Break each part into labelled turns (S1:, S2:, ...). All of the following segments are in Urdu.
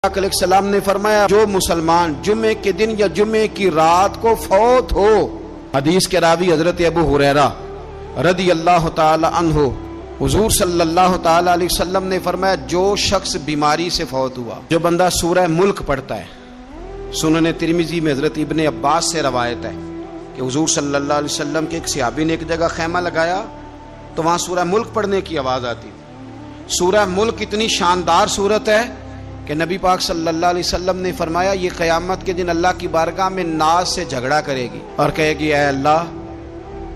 S1: علیہ السلام نے فرمایا جو مسلمان جمعے کے دن یا جمعے کی رات کو فوت ہو، حدیث کے راوی حضرت ابو ہریرہ رضی اللہ تعالی عنہ، حضور صلی اللہ تعالی علیہ وسلم نے فرمایا جو شخص بیماری سے فوت ہوا، جو بندہ سورہ ملک پڑھتا ہے، سنن ترمذی میں حضرت ابن عباس سے روایت ہے کہ حضور صلی اللہ علیہ وسلم کے ایک صحابی نے ایک جگہ خیمہ لگایا تو وہاں سورہ ملک پڑھنے کی آواز آتی۔ سورہ ملک اتنی شاندار سورت ہے کہ نبی پاک صلی اللہ علیہ وسلم نے فرمایا یہ قیامت کے دن اللہ کی بارگاہ میں ناز سے جھگڑا کرے گی اور کہے گی اے اللہ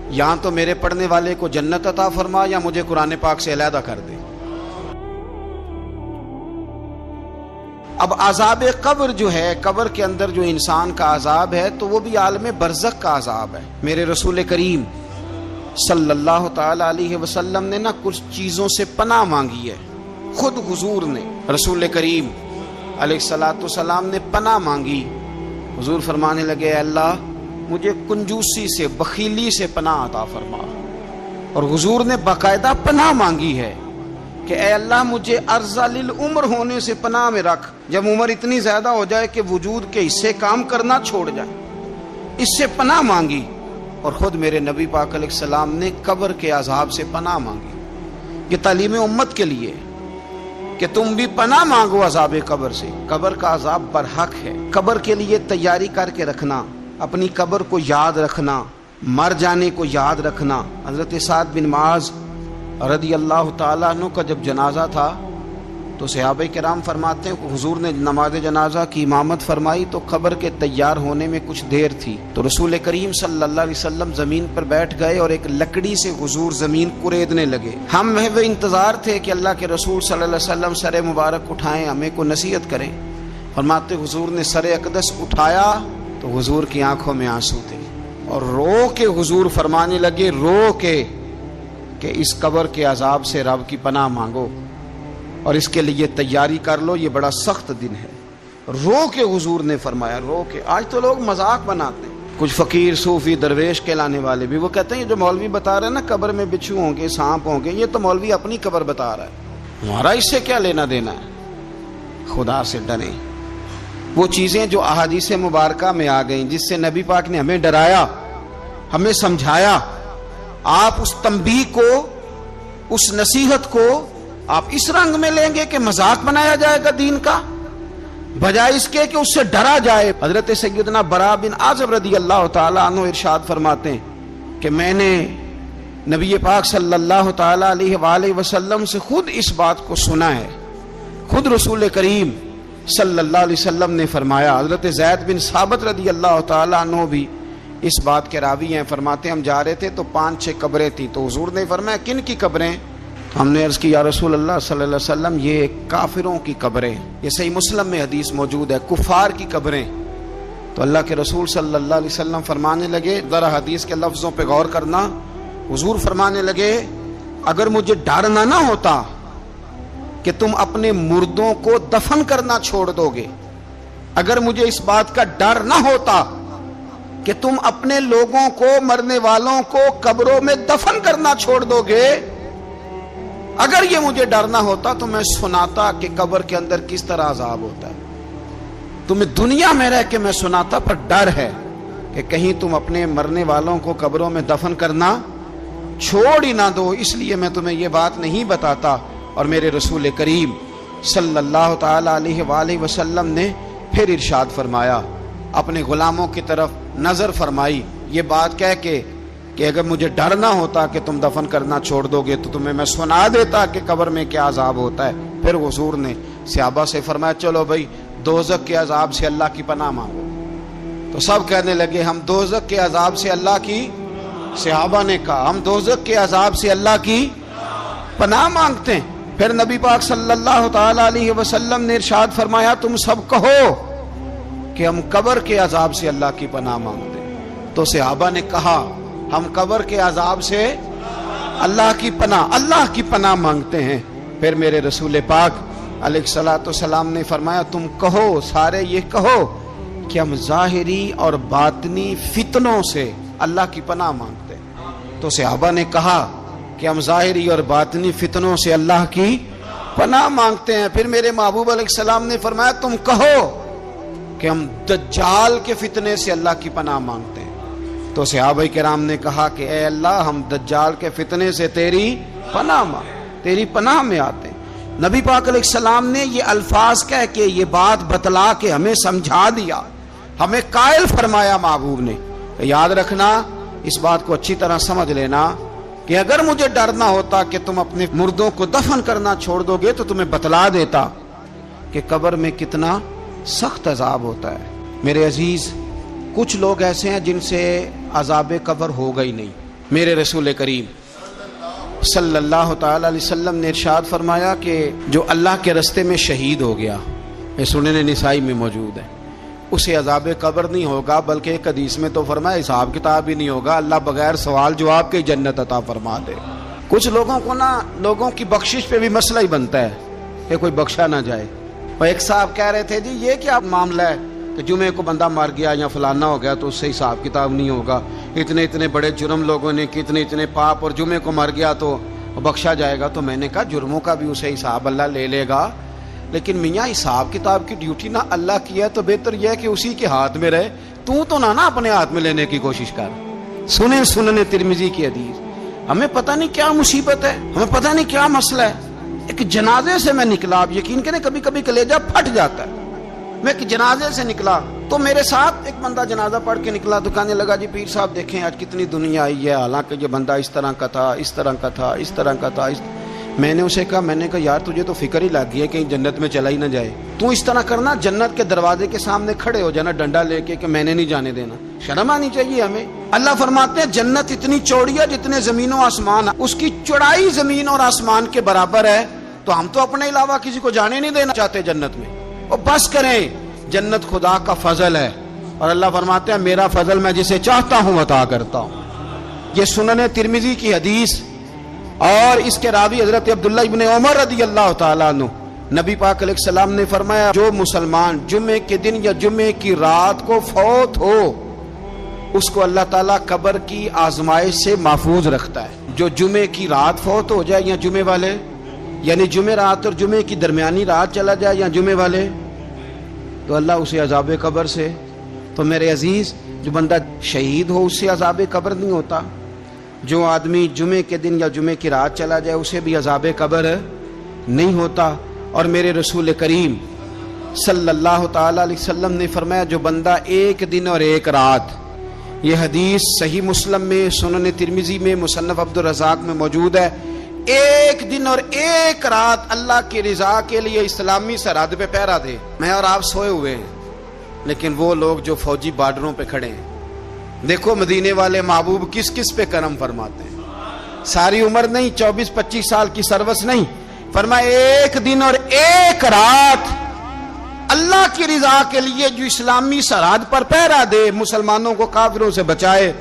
S1: یہاں تو میرے پڑھنے والے کو جنت عطا فرما یا مجھے قرآن پاک سے علیحدہ کر دے۔ اب عذاب قبر جو ہے، قبر کے اندر جو انسان کا عذاب ہے تو وہ بھی عالم برزخ کا عذاب ہے۔ میرے رسول کریم صلی اللہ تعالی علیہ وسلم نے نا کچھ چیزوں سے پناہ مانگی ہے، خود حضور نے، رسول کریم علیہ الصلوۃ والسلام نے پناہ مانگی۔ حضور فرمانے لگے اے اللہ مجھے کنجوسی سے، بخیلی سے پناہ عطا فرما، اور حضور نے باقاعدہ پناہ مانگی ہے کہ اے اللہ مجھے ارذل العمر ہونے سے پناہ میں رکھ، جب عمر اتنی زیادہ ہو جائے کہ وجود کے حصے کام کرنا چھوڑ جائے، اس سے پناہ مانگی۔ اور خود میرے نبی پاک علیہ السلام نے قبر کے عذاب سے پناہ مانگی۔ یہ تعلیم امت کے لیے کہ تم بھی پناہ مانگو عذاب قبر سے۔ قبر کا عذاب برحق ہے، قبر کے لیے تیاری کر کے رکھنا، اپنی قبر کو یاد رکھنا، مر جانے کو یاد رکھنا۔ حضرت سعد بن معاذ رضی اللہ تعالیٰ عنہ کا جب جنازہ تھا تو صحابہ کرام فرماتے ہیں کہ حضور نے نماز جنازہ کی امامت فرمائی تو قبر کے تیار ہونے میں کچھ دیر تھی، تو رسول کریم صلی اللہ علیہ وسلم زمین پر بیٹھ گئے اور ایک لکڑی سے حضور زمین کریدنے لگے۔ ہم محو انتظار تھے کہ اللہ کے رسول صلی اللہ علیہ وسلم سر مبارک اٹھائیں، ہمیں کو نصیحت کریں۔ فرماتے حضور نے سر اقدس اٹھایا تو حضور کی آنکھوں میں آنسو تھے اور رو کے حضور فرمانے لگے، رو کے کہ اس قبر کے عذاب سے رب کی پناہ مانگو اور اس کے لیے تیاری کر لو، یہ بڑا سخت دن ہے۔ رو کے حضور نے فرمایا، رو کے۔ آج تو لوگ مذاق بناتے ہیں، کچھ فقیر صوفی درویش کہلانے والے بھی، وہ کہتے ہیں یہ جو مولوی بتا رہے ہیں نا قبر میں بچھو ہوں گے، سانپ ہوں گے، یہ تو مولوی اپنی قبر بتا رہا ہے، ہمارا اس سے کیا لینا دینا ہے۔ خدا سے ڈریں۔ وہ چیزیں جو احادیث مبارکہ میں آ گئیں، جس سے نبی پاک نے ہمیں ڈرایا، ہمیں سمجھایا، آپ اس تنبیہ کو، اس نصیحت کو آپ اس رنگ میں لیں گے کہ مذاق بنایا جائے گا دین کا، بجائے اس کے کہ اس سے ڈرا جائے۔ حضرت سیدنا برا بن عازب رضی اللہ تعالی عنہ ارشاد فرماتے ہیں کہ میں نے نبی پاک صلی اللہ تعالی علیہ وآلہ وسلم سے خود اس بات کو سنا ہے، خود رسول کریم صلی اللہ علیہ وسلم نے فرمایا۔ حضرت زید بن ثابت رضی اللہ تعالی عنہ بھی اس بات کے راوی ہیں، فرماتے ہم جا رہے تھے تو 5-6 قبریں تھیں، تو حضور نے فرمایا کن کی قبریں؟ ہم نے عرض کی یا رسول اللہ صلی اللہ علیہ وسلم یہ کافروں کی قبریں، یہ صحیح مسلم میں حدیث موجود ہے، کفار کی قبریں۔ تو اللہ کے رسول صلی اللہ علیہ وسلم فرمانے لگے، ذرا حدیث کے لفظوں پہ غور کرنا، حضور فرمانے لگے اگر مجھے ڈر نہ ہوتا کہ تم اپنے مردوں کو دفن کرنا چھوڑ دو گے، اگر مجھے اس بات کا ڈر نہ ہوتا کہ تم اپنے لوگوں کو، مرنے والوں کو قبروں میں دفن کرنا چھوڑ دو گے، اگر یہ مجھے ڈر نہ ہوتا تو میں سناتا کہ قبر کے اندر کس طرح عذاب ہوتا ہے، تمہیں دنیا میں رہ کے میں سناتا، پر ڈر ہے کہ کہیں تم اپنے مرنے والوں کو قبروں میں دفن کرنا چھوڑ ہی نہ دو، اس لیے میں تمہیں یہ بات نہیں بتاتا۔ اور میرے رسول کریم صلی اللہ تعالی علیہ وآلہ وسلم نے پھر ارشاد فرمایا، اپنے غلاموں کی طرف نظر فرمائی، یہ بات کہہ کے کہ اگر مجھے ڈر نہ ہوتا کہ تم دفن کرنا چھوڑ دو گے تو تمہیں میں سنا دیتا کہ قبر میں کیا عذاب ہوتا ہے۔ پھر حضور نے صحابہ سے فرمایا چلو بھائی دوزخ کے عذاب سے اللہ کی پناہ مانگو، تو سب کہنے لگے ہم دوزخ کے عذاب سے اللہ کی، صحابہ نے کہا ہم دوزخ کے عذاب سے اللہ کی پناہ مانگتے ہیں۔ پھر نبی پاک صلی اللہ تعالی علیہ وسلم نے ارشاد فرمایا تم سب کہو کہ ہم قبر کے عذاب سے اللہ کی پناہ مانگتے ہیں، تو صحابہ نے کہا ہم قبر کے عذاب سے اللہ کی پناہ مانگتے ہیں۔ پھر میرے رسول پاک علیہ الصلوۃ والسلام نے فرمایا تم کہو، سارے یہ کہو کہ ہم ظاہری اور باطنی فتنوں سے اللہ کی پناہ مانگتے ہیں۔ تو صحابہ نے کہا کہ ہم ظاہری اور باطنی فتنوں سے اللہ کی پناہ مانگتے ہیں. پھر میرے محبوب علیہ السلام نے فرمایا تم کہو کہ ہم دجال کے فتنے سے اللہ کی پناہ مانگتے ہیں. تو صحابہ کرام نے کہا کہ اے اللہ ہم دجال کے فتنے سے تیری پناہ مانگ، تیری پناہ میں آتے ہیں. نبی پاک علیہ السلام نے یہ الفاظ کہہ کے یہ بات بتلا کے ہمیں سمجھا دیا، ہمیں قائل فرمایا محبوب نے. یاد رکھنا، اس بات کو اچھی طرح سمجھ لینا کہ اگر مجھے ڈر نہ ہوتا کہ تم اپنے مردوں کو دفن کرنا چھوڑ دو گے تو تمہیں بتلا دیتا کہ قبر میں کتنا سخت عذاب ہوتا ہے. میرے عزیز، کچھ لوگ ایسے ہیں جن سے عذاب قبر ہوگا ہی نہیں. میرے رسول کریم صلی اللہ تعالی علیہ وسلم نے ارشاد فرمایا کہ جو اللہ کے رستے میں شہید ہو گیا، یہ سنن نسائی میں موجود ہے، اسے عذاب قبر نہیں ہوگا، بلکہ ایک حدیث میں تو فرمایا حساب کتاب ہی نہیں ہوگا، اللہ بغیر سوال جواب کے جنت عطا فرما دے. کچھ لوگوں کو نا لوگوں کی بخشش پہ بھی مسئلہ ہی بنتا ہے کہ کوئی بخشا نہ جائے. اور ایک صاحب کہہ رہے تھے جی یہ کیا معاملہ ہے کہ جمعے کو بندہ مر گیا یا فلانا ہو گیا تو اس سے حساب کتاب نہیں ہوگا، اتنے بڑے جرم لوگوں نے کی، اتنے پاپ، اور جمعے کو مر گیا تو بخشا جائے گا. تو میں نے کہا جرموں کا بھی اسے حساب اللہ لے لے گا، لیکن میاں حساب کتاب کی ڈیوٹی نہ اللہ کی ہے تو بہتر یہ ہے کہ اسی کے ہاتھ میں رہے، تو نہ اپنے ہاتھ میں لینے کی کوشش کر. سنن ترمذی کی حدیث. ہمیں پتہ نہیں کیا مصیبت ہے، ہمیں پتہ نہیں کیا مسئلہ ہے. ایک جنازے سے میں نکلا، آپ یقین کریں کبھی کبھی کلیجہ پھٹ جاتا ہے. میں ایک جنازے سے نکلا تو میرے ساتھ ایک بندہ جنازہ پڑھ کے نکلا تو کہنے لگا جی پیر صاحب دیکھیں آج کتنی دنیا آئی ہے، حالانکہ یہ بندہ اس طرح کا تھا، اس طرح کا تھا، اس طرح کا تھا. میں نے اسے کہا یار تجھے تو فکر ہی لگ گئی ہے کہیں جنت میں چلا ہی نہ جائے. تو اس طرح کرنا، جنت کے دروازے کے سامنے کھڑے ہو جانا ڈنڈا لے کے کہ میں نے نہیں جانے دینا. شرم آنی چاہیے ہمیں. اللہ فرماتے ہیں جنت اتنی چوڑی ہے جتنے زمین و آسمان، اس کی چوڑائی زمین اور آسمان کے برابر ہے. تو ہم تو اپنے علاوہ کسی کو جانے نہیں دینا چاہتے جنت میں. اور بس کریں، جنت خدا کا فضل ہے، اور اللہ فرماتے ہیں میرا فضل میں جسے چاہتا ہوں عطا کرتا ہوں. یہ سنن ترمذی کی حدیث، اور اس کے راوی حضرت عبداللہ ابن عمر رضی اللہ تعالیٰ عنہ. نبی پاک علیہ السلام نے فرمایا جو مسلمان جمعے کے دن یا جمعے کی رات کو فوت ہو اس کو اللہ تعالیٰ قبر کی آزمائش سے محفوظ رکھتا ہے. جو جمعے کی رات فوت ہو جائے یا جمعے والے، یعنی جمعے رات اور جمعے کی درمیانی رات چلا جائے یا جمعے والے، تو اللہ اسے عذاب قبر سے. تو میرے عزیز، جو بندہ شہید ہو اس سے عذاب قبر نہیں ہوتا. جو آدمی جمعے کے دن یا جمعے کی رات چلا جائے اسے بھی عذاب قبر نہیں ہوتا. اور میرے رسول کریم صلی اللہ تعالی علیہ وسلم نے فرمایا جو بندہ ایک دن اور ایک رات، یہ حدیث صحیح مسلم میں، سنن ترمذی میں، مصنف عبدالرزاق میں موجود ہے، ایک دن اور ایک رات اللہ کی رضا کے لیے اسلامی سرحد پہ پہرا دے. میں اور آپ سوئے ہوئے ہیں، لیکن وہ لوگ جو فوجی بارڈروں پہ کھڑے ہیں، دیکھو مدینے والے محبوب کس کس پہ کرم فرماتے ہیں. ساری عمر نہیں، 24-25 سال کی سروس نہیں، فرمایا ایک دن اور ایک رات اللہ کی رضا کے لیے جو اسلامی سرحد پر پہرا دے، مسلمانوں کو کافروں سے بچائے،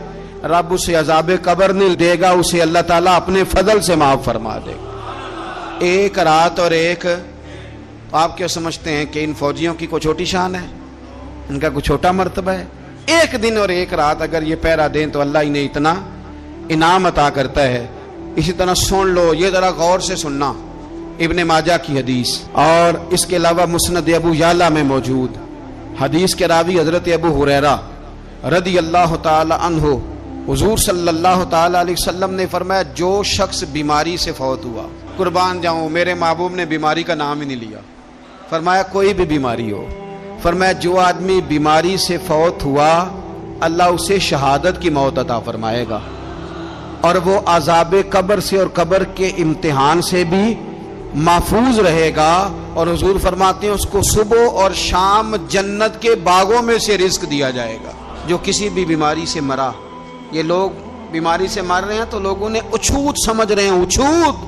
S1: رب اسے عذاب قبر نہیں دے گا، اسے اللہ تعالیٰ اپنے فضل سے معاف فرما دے گا. ایک رات اور ایک. آپ کیا سمجھتے ہیں کہ ان فوجیوں کی کوئی چھوٹی شان ہے؟ ان کا کوئی چھوٹا مرتبہ ہے؟ ایک دن اور ایک رات اگر یہ پہرا دیں تو اللہ انہیں اتنا انعام عطا کرتا ہے. اسی طرح سن لو، یہ ذرا غور سے سننا، ابن ماجہ کی حدیث، اور اس کے علاوہ مسند ابو یعلا میں موجود حدیث کے راوی حضرت ابو ہریرہ رضی اللہ تعالی عنہ، حضور صلی اللہ تعالی علیہ وسلم نے فرمایا جو شخص بیماری سے فوت ہوا، قربان جاؤں میرے محبوب نے بیماری کا نام ہی نہیں لیا، فرمایا کوئی بھی بیماری ہو، فرمایا جو آدمی بیماری سے فوت ہوا اللہ اسے شہادت کی موت عطا فرمائے گا، اور وہ عذاب قبر سے اور قبر کے امتحان سے بھی محفوظ رہے گا. اور حضور فرماتے ہیں اس کو صبح اور شام جنت کے باغوں میں سے رزق دیا جائے گا. جو کسی بھی بیماری سے مرا، یہ لوگ بیماری سے مر رہے ہیں تو لوگوں نے اچھوت سمجھ رہے ہیں، اچھوت،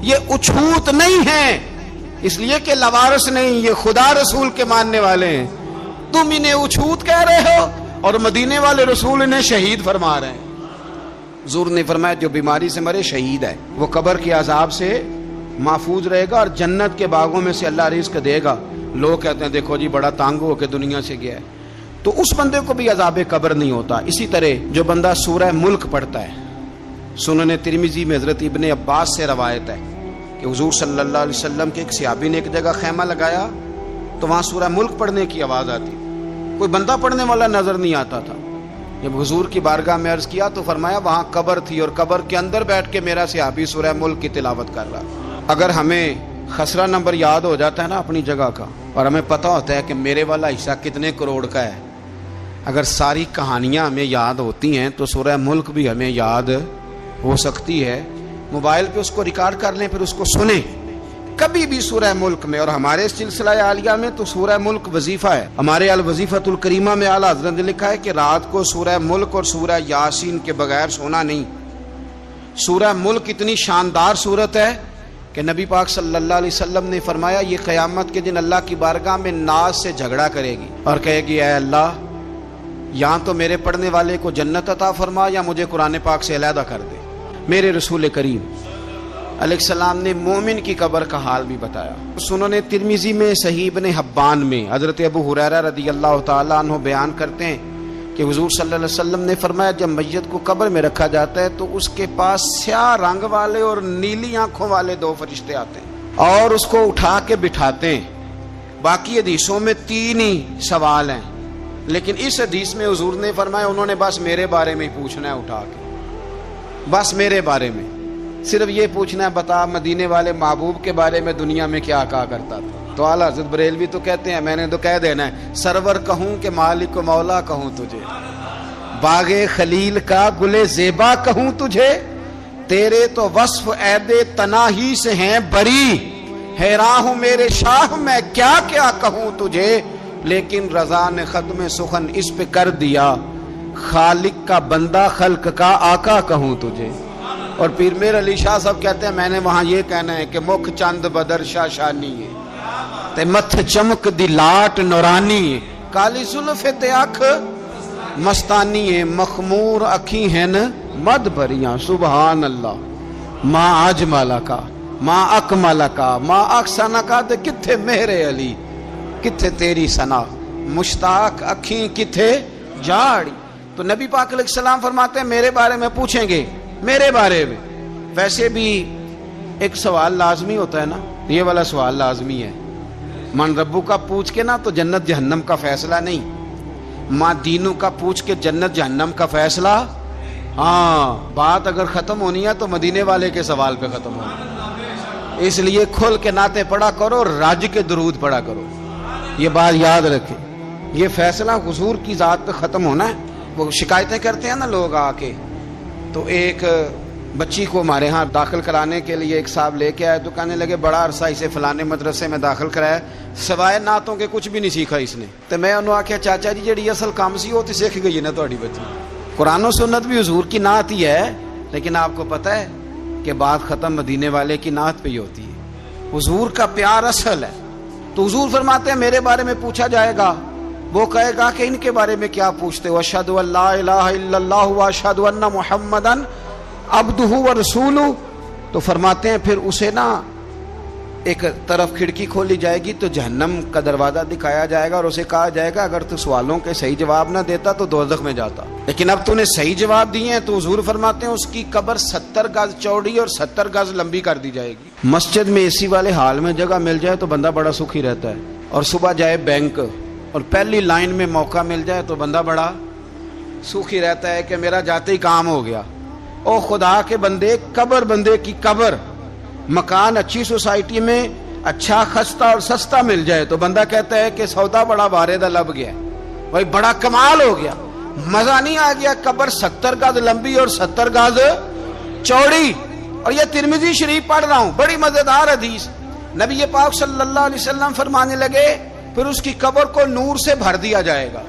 S1: یہ اچھوت نہیں ہے، اس لیے کہ لوارث نہیں، یہ خدا رسول کے ماننے والے ہیں. تم انہیں اچھوت کہہ رہے ہو اور مدینے والے رسول انہیں شہید فرما رہے ہیں. حضور نے فرمایا جو بیماری سے مرے شہید ہے، وہ قبر کے عذاب سے محفوظ رہے گا اور جنت کے باغوں میں سے اللہ رزق دے گا. لوگ کہتے ہیں دیکھو جی بڑا تانگ ہو کے دنیا سے گیا ہے، تو اس بندے کو بھی عذاب قبر نہیں ہوتا. اسی طرح جو بندہ سورہ ملک پڑھتا ہے، سنن ترمذی میں حضرت ابن عباس سے روایت ہے کہ حضور صلی اللہ علیہ وسلم کے ایک صحابی نے ایک جگہ خیمہ لگایا تو وہاں سورہ ملک پڑھنے کی آواز آتی، کوئی بندہ پڑھنے والا نظر نہیں آتا تھا۔ جب حضور کی بارگاہ میں عرض کیا تو فرمایا وہاں قبر تھی اور قبر کے اندر بیٹھ کے میرا صحابی سورہ ملک کی تلاوت کر رہا۔ اگر ہمیں خسرہ نمبر یاد ہو جاتا ہے نا اپنی جگہ کا، اور ہمیں پتہ ہوتا ہے کہ میرے والا حصہ کتنے کروڑ کا ہے، اگر ساری کہانیاں ہمیں یاد ہوتی ہیں تو سورہ ملک بھی ہمیں یاد ہو سکتی ہے۔ موبائل پہ اس کو ریکارڈ کر لیں، پھر اس کو سنیں کبھی بھی سورہ ملک میں۔ اور ہمارے اس سلسلہ عالیہ میں تو سورہ ملک وظیفہ ہے۔ ہمارے الوظیفۃ الکریمہ میں اعلیٰ حضرت نے لکھا ہے کہ رات کو سورہ ملک اور سورہ یاسین کے بغیر سونا نہیں۔ سورہ ملک اتنی شاندار سورت ہے کہ نبی پاک صلی اللہ علیہ وسلم نے فرمایا یہ قیامت کے دن اللہ کی بارگاہ میں ناز سے جھگڑا کرے گی اور کہے گی اے اللہ یہاں تو میرے پڑھنے والے کو جنت عطا فرما یا مجھے قرآن پاک سے علیحدہ کر دے۔ میرے رسول کریم علیہ السلام نے مومن کی قبر کا حال بھی بتایا۔ سنن ترمذی میں، صحیح ابن حبان میں حضرت ابو ہریرہ رضی اللہ تعالیٰ عنہ بیان کرتے ہیں کہ حضور صلی اللہ علیہ وسلم نے فرمایا جب میت کو قبر میں رکھا جاتا ہے تو اس کے پاس سیاہ رنگ والے اور نیلی آنکھوں والے دو فرشتے آتے ہیں اور اس کو اٹھا کے بٹھاتے ہیں۔ باقی حدیثوں میں 3 ہی سوال ہیں، لیکن اس حدیث میں حضور نے فرمایا انہوں نے بس میرے بارے میں ہی پوچھنا ہے، اٹھا کے بس میرے بارے میں صرف یہ پوچھنا ہے بتا مدینے والے محبوب کے بارے میں دنیا میں کیا کہا کرتا تھا۔ تو اعلیٰ حضرت بریلوی تو کہتے ہیں میں نے تو کہہ دینا ہے سرور کہوں کہ مالک و مولا کہوں تجھے، باغ خلیل کا گلے زیبا کہوں تجھے، تیرے تو وصف عید تناہی سے ہیں بری، حیران ہوں میرے شاہ میں کیا کیا کہوں تجھے، لیکن رضا نے ختم سخن اس پہ کر دیا، خالق کا بندہ خلق کا آقا کہوں تجھے۔ اور پیر میر علی شاہ صاحب کہتے ہیں میں نے وہاں یہ کہنا ہے کہ مکھ چند بدر شاہ شانی ہے تے متھ چمک دی لاٹ نورانی ہے، کالی زلف تے اکھ مستانی ہے، مخمور اکھی ہیں مد بھریاں، سبحان اللہ ما اجمل کا ما اکمل کا ما احسن کا، تے کتھے میرے علی کتھے تیری ثنا، مشتاق اکھیں کتھے جاڑی۔ تو نبی پاک علیہ السلام فرماتے ہیں میرے بارے میں پوچھیں گے، میرے بارے میں۔ ویسے بھی ایک سوال لازمی ہوتا ہے نا، یہ والا سوال لازمی ہے، من ربو کا پوچھ کے نا تو جنت جہنم کا فیصلہ نہیں، ماں دینوں کا پوچھ کے جنت جہنم کا فیصلہ۔ ہاں بات اگر ختم ہونی ہے تو مدینے والے کے سوال پہ ختم ہونی، اس لیے کھل کے نعتیں پڑھا کرو، راج کے درود پڑھا کرو، یہ بات یاد رکھیں۔ یہ فیصلہ حضور کی ذات پہ ختم ہونا ہے۔ وہ شکایتیں کرتے ہیں نا لوگ آ کے، تو ایک بچی کو ہمارے ہاں داخل کرانے کے لیے ایک صاحب لے کے آئے تو کہنے لگے بڑا عرصہ اسے فلانے مدرسے میں داخل کرایا، سوائے نعتوں کے کچھ بھی نہیں سیکھا اس نے۔ تو میں انہوں آکھیا چاچا جی جڑی اصل کام سی وہ تو سیکھ گئی نا تہاڈی بچی، قرآن و سنت بھی حضور کی نعت ہی ہے، لیکن آپ کو پتہ ہے کہ بات ختم مدینے والے کی نعت پہ ہی ہوتی ہے، حضور کا پیار اصل ہے۔ تو حضور فرماتے ہیں میرے بارے میں پوچھا جائے گا، وہ کہے گا کہ ان کے بارے میں کیا پوچھتے ہو، اشہد ان لا الہ الا اللہ واشہد ان محمدن عبدہ ورسولہ۔ تو فرماتے ہیں پھر اسے نا ایک طرف کھڑکی کھولی جائے گی تو جہنم کا دروازہ دکھایا جائے گا اور اسے کہا جائے گا اگر تو سوالوں کے صحیح جواب نہ دیتا تو دوزخ میں جاتا، لیکن اب تو نے صحیح جواب دیے ہیں۔ تو حضور فرماتے ہیں اس کی قبر 70 گز چوڑی اور 70 گز لمبی کر دی جائے گی۔ مسجد میں اے سی والے حال میں جگہ مل جائے تو بندہ بڑا سکھی رہتا ہے، اور صبح جائے بینک اور پہلی لائن میں موقع مل جائے تو بندہ بڑا سکھی رہتا ہے کہ میرا جاتے ہی کام ہو گیا۔ او خدا کے بندے، قبر بندے کی قبر، مکان اچھی سوسائٹی میں اچھا خستہ اور سستا مل جائے تو بندہ کہتا ہے کہ سودا بڑا واردہ لب گیا، بھائی بڑا کمال ہو گیا، مزہ نہیں آ گیا۔ قبر 70 گز لمبی اور 70 گز چوڑی، اور یہ ترمذی شریف پڑھ رہا ہوں، بڑی مزیدار حدیث۔ نبی پاک صلی اللہ علیہ وسلم فرمانے لگے پھر اس کی قبر کو نور سے بھر دیا جائے گا۔